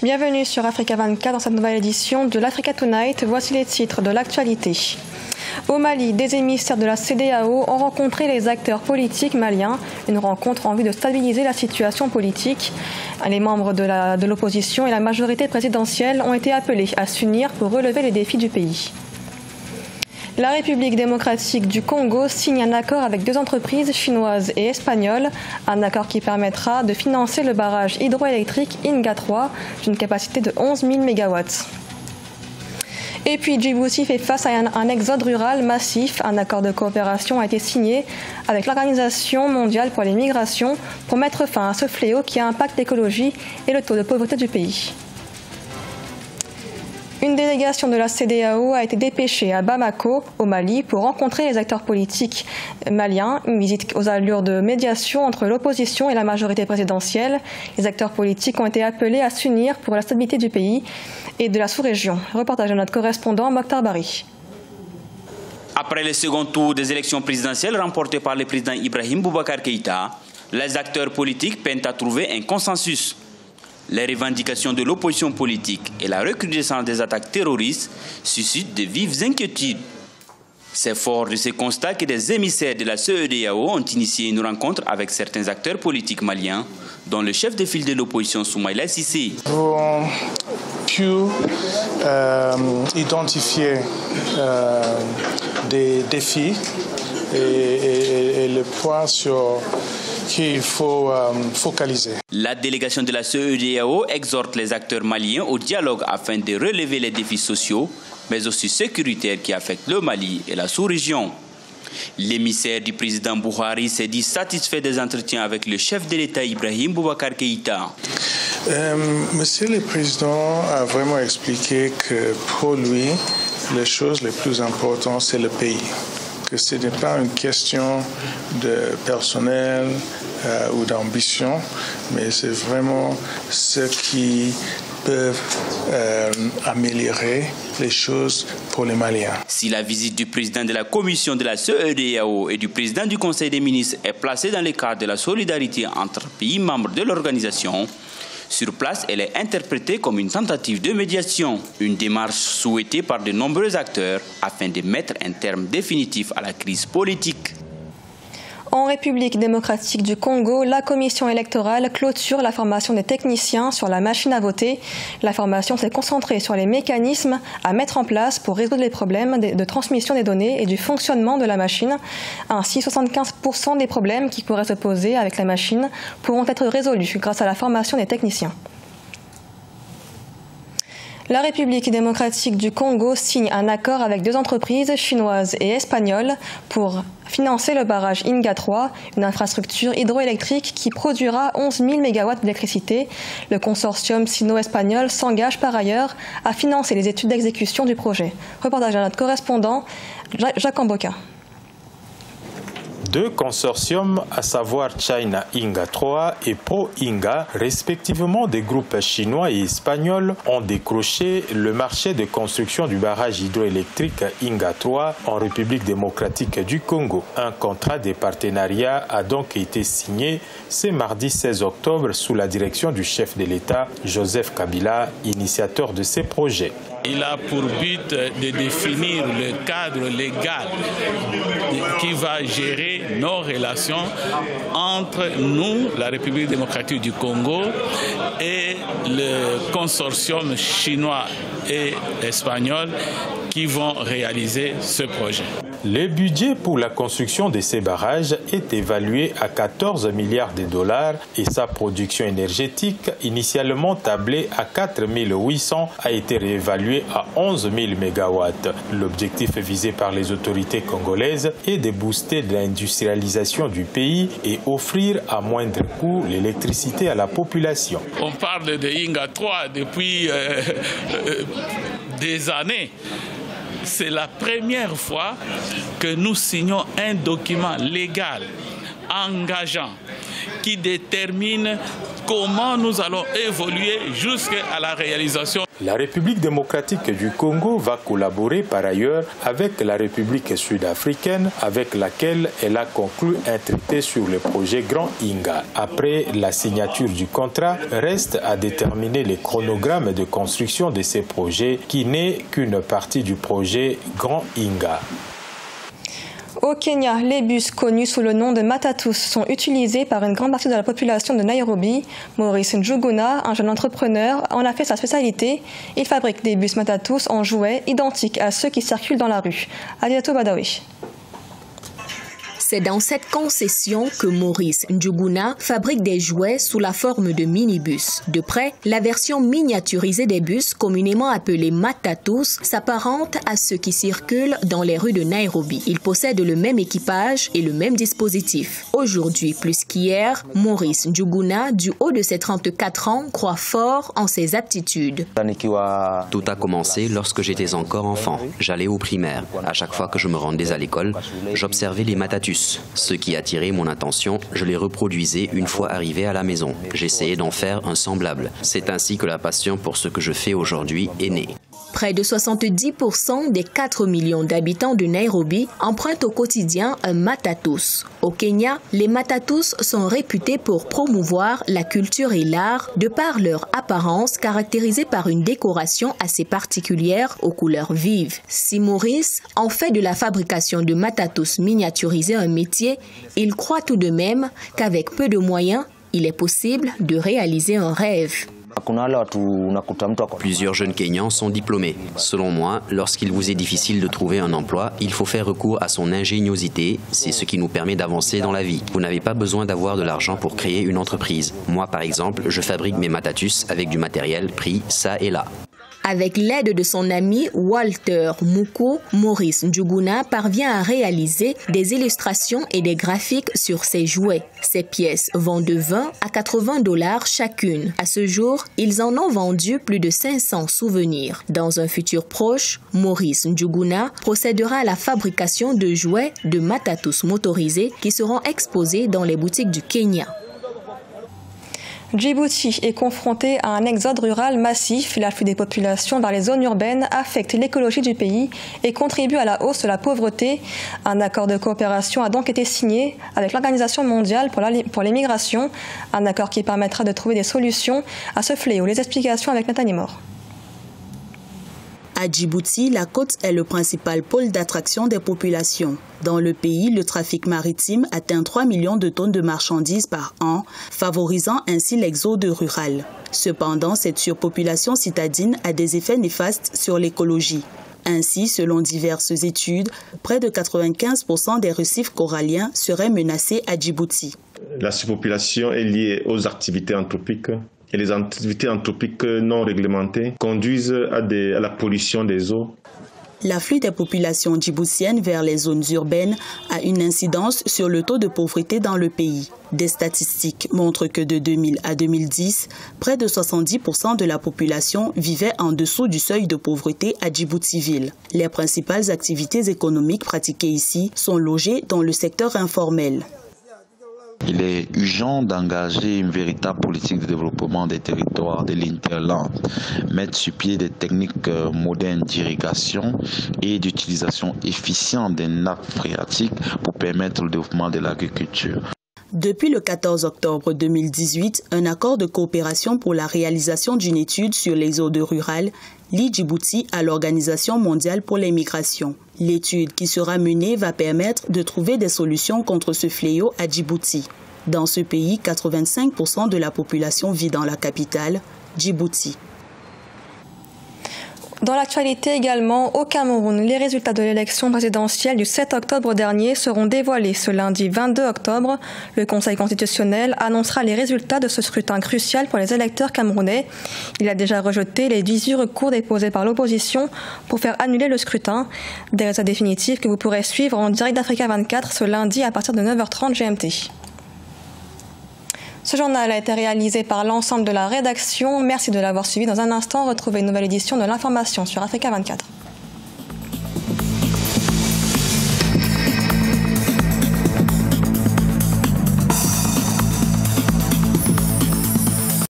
Bienvenue sur Africa 24 dans cette nouvelle édition de l'Africa Tonight. Voici les titres de l'actualité. Au Mali, des émissaires de la CEDEAO ont rencontré les acteurs politiques maliens. Une rencontre en vue de stabiliser la situation politique. Les membres de l'opposition et la majorité présidentielle ont été appelés à s'unir pour relever les défis du pays. La République démocratique du Congo signe un accord avec deux entreprises chinoises et espagnoles, un accord qui permettra de financer le barrage hydroélectrique Inga 3 d'une capacité de 11 000 MW. Et puis Djibouti fait face à un exode rural massif. Un accord de coopération a été signé avec l'Organisation mondiale pour les migrations pour mettre fin à ce fléau qui impacte l'écologie et le taux de pauvreté du pays. Une délégation de la CEDEAO a été dépêchée à Bamako, au Mali, pour rencontrer les acteurs politiques maliens. Une visite aux allures de médiation entre l'opposition et la majorité présidentielle. Les acteurs politiques ont été appelés à s'unir pour la stabilité du pays et de la sous-région. Reportage de notre correspondant Mokhtar Bari. Après le second tour des élections présidentielles remportées par le président Ibrahim Boubacar Keïta, les acteurs politiques peinent à trouver un consensus. Les revendications de l'opposition politique et la recrudescence des attaques terroristes suscitent de vives inquiétudes. C'est fort de ce constat que des émissaires de la CEDEAO ont initié une rencontre avec certains acteurs politiques maliens, dont le chef de file de l'opposition Soumaïla Cissé. Nous avons pu identifier des défis et le point sur qu'il faut focaliser. La délégation de la CEDEAO exhorte les acteurs maliens au dialogue afin de relever les défis sociaux, mais aussi sécuritaires qui affectent le Mali et la sous-région. L'émissaire du président Buhari s'est dit satisfait des entretiens avec le chef de l'État Ibrahim Boubacar Keïta. Monsieur le Président a vraiment expliqué que pour lui, les choses les plus importantes, c'est le pays. Que ce n'est pas une question de personnel ou d'ambition, mais c'est vraiment ce qui peut améliorer les choses pour les Maliens. Si la visite du président de la commission de la CEDEAO et du président du Conseil des ministres est placée dans le cadre de la solidarité entre pays membres de l'organisation, sur place, elle est interprétée comme une tentative de médiation, une démarche souhaitée par de nombreux acteurs afin de mettre un terme définitif à la crise politique. En République démocratique du Congo, la commission électorale clôture la formation des techniciens sur la machine à voter. La formation s'est concentrée sur les mécanismes à mettre en place pour résoudre les problèmes de transmission des données et du fonctionnement de la machine. Ainsi, 75% des problèmes qui pourraient se poser avec la machine pourront être résolus grâce à la formation des techniciens. La République démocratique du Congo signe un accord avec deux entreprises chinoises et espagnoles pour financer le barrage Inga 3, une infrastructure hydroélectrique qui produira 11 000 MW d'électricité. Le consortium sino-espagnol s'engage par ailleurs à financer les études d'exécution du projet. Reportage à notre correspondant Jacques Amboka. Deux consortiums, à savoir China Inga 3 et Pro Inga, respectivement des groupes chinois et espagnols, ont décroché le marché de construction du barrage hydroélectrique Inga 3 en République démocratique du Congo. Un contrat de partenariat a donc été signé ce mardi 16 octobre sous la direction du chef de l'État, Joseph Kabila, initiateur de ces projets. Il a pour but de définir le cadre légal qui va gérer nos relations entre nous, la République démocratique du Congo, et le consortium chinois et espagnol qui vont réaliser ce projet. Le budget pour la construction de ces barrages est évalué à 14 milliards de dollars et sa production énergétique, initialement tablée à 4 800, a été réévaluée à 11 000 MW. L'objectif visé par les autorités congolaises est de booster l'industrialisation du pays et offrir à moindre coût l'électricité à la population. On parle de Inga 3 depuis des années. C'est la première fois que nous signons un document légal engageant qui détermine comment nous allons évoluer jusqu'à la réalisation. La République démocratique du Congo va collaborer par ailleurs avec la République sud-africaine avec laquelle elle a conclu un traité sur le projet Grand Inga. Après la signature du contrat, reste à déterminer les chronogrammes de construction de ces projets qui n'est qu'une partie du projet Grand Inga. Au Kenya, les bus connus sous le nom de Matatus sont utilisés par une grande partie de la population de Nairobi. Maurice Njuguna, un jeune entrepreneur, en a fait sa spécialité. Il fabrique des bus Matatus en jouets identiques à ceux qui circulent dans la rue. Adiatou Badawi. C'est dans cette concession que Maurice Njuguna fabrique des jouets sous la forme de minibus. De près, la version miniaturisée des bus, communément appelée Matatus, s'apparente à ceux qui circulent dans les rues de Nairobi. Il possède le même équipage et le même dispositif. Aujourd'hui, plus qu'hier, Maurice Njuguna, du haut de ses 34 ans, croit fort en ses aptitudes. Tout a commencé lorsque j'étais encore enfant. J'allais au primaire. À chaque fois que je me rendais à l'école, j'observais les Matatus. Ce qui attirait mon attention, je les reproduisais une fois arrivé à la maison. J'essayais d'en faire un semblable. C'est ainsi que la passion pour ce que je fais aujourd'hui est née. Près de 70% des 4 millions d'habitants de Nairobi empruntent au quotidien un Matatus. Au Kenya, les Matatus sont réputés pour promouvoir la culture et l'art de par leur apparence caractérisée par une décoration assez particulière aux couleurs vives. Si Maurice en fait de la fabrication de Matatus miniaturisés un métier, il croit tout de même qu'avec peu de moyens, il est possible de réaliser un rêve. Plusieurs jeunes Kenyans sont diplômés. Selon moi, lorsqu'il vous est difficile de trouver un emploi, il faut faire recours à son ingéniosité. C'est ce qui nous permet d'avancer dans la vie. Vous n'avez pas besoin d'avoir de l'argent pour créer une entreprise. Moi, par exemple, je fabrique mes Matatus avec du matériel pris ça et là. Avec l'aide de son ami Walter Muko, Maurice Njuguna parvient à réaliser des illustrations et des graphiques sur ses jouets. Ces pièces vont de 20 à 80 $ chacune. À ce jour, ils en ont vendu plus de 500 souvenirs. Dans un futur proche, Maurice Njuguna procédera à la fabrication de jouets de Matatus motorisés qui seront exposés dans les boutiques du Kenya. Djibouti est confronté à un exode rural massif. L'afflux des populations vers les zones urbaines affecte l'écologie du pays et contribue à la hausse de la pauvreté. Un accord de coopération a donc été signé avec l'Organisation mondiale pour les migrations, un accord qui permettra de trouver des solutions à ce fléau. Les explications avec Nathalie Mort. À Djibouti, la côte est le principal pôle d'attraction des populations. Dans le pays, le trafic maritime atteint 3 millions de tonnes de marchandises par an, favorisant ainsi l'exode rural. Cependant, cette surpopulation citadine a des effets néfastes sur l'écologie. Ainsi, selon diverses études, près de 95% des récifs coralliens seraient menacés à Djibouti. La surpopulation est liée aux activités anthropiques. Et les activités anthropiques non réglementées conduisent à la pollution des eaux. L'afflux des populations djiboutiennes vers les zones urbaines a une incidence sur le taux de pauvreté dans le pays. Des statistiques montrent que de 2000 à 2010, près de 70% de la population vivait en dessous du seuil de pauvreté à Djibouti-Ville. Les principales activités économiques pratiquées ici sont logées dans le secteur informel. Il est urgent d'engager une véritable politique de développement des territoires de l'Interland, mettre sur pied des techniques modernes d'irrigation et d'utilisation efficiente des nappes phréatiques pour permettre le développement de l'agriculture. Depuis le 14 octobre 2018, un accord de coopération pour la réalisation d'une étude sur les zones rurales lie Djibouti à l'Organisation mondiale pour les migrations. L'étude qui sera menée va permettre de trouver des solutions contre ce fléau à Djibouti. Dans ce pays, 85% de la population vit dans la capitale, Djibouti. Dans l'actualité également, au Cameroun, les résultats de l'élection présidentielle du 7 octobre dernier seront dévoilés ce lundi 22 octobre. Le Conseil constitutionnel annoncera les résultats de ce scrutin crucial pour les électeurs camerounais. Il a déjà rejeté les 18 recours déposés par l'opposition pour faire annuler le scrutin. Des résultats définitifs que vous pourrez suivre en direct d'Africa 24 ce lundi à partir de 9h30 GMT. Ce journal a été réalisé par l'ensemble de la rédaction. Merci de l'avoir suivi. Dans un instant, retrouvez une nouvelle édition de l'information sur Africa 24.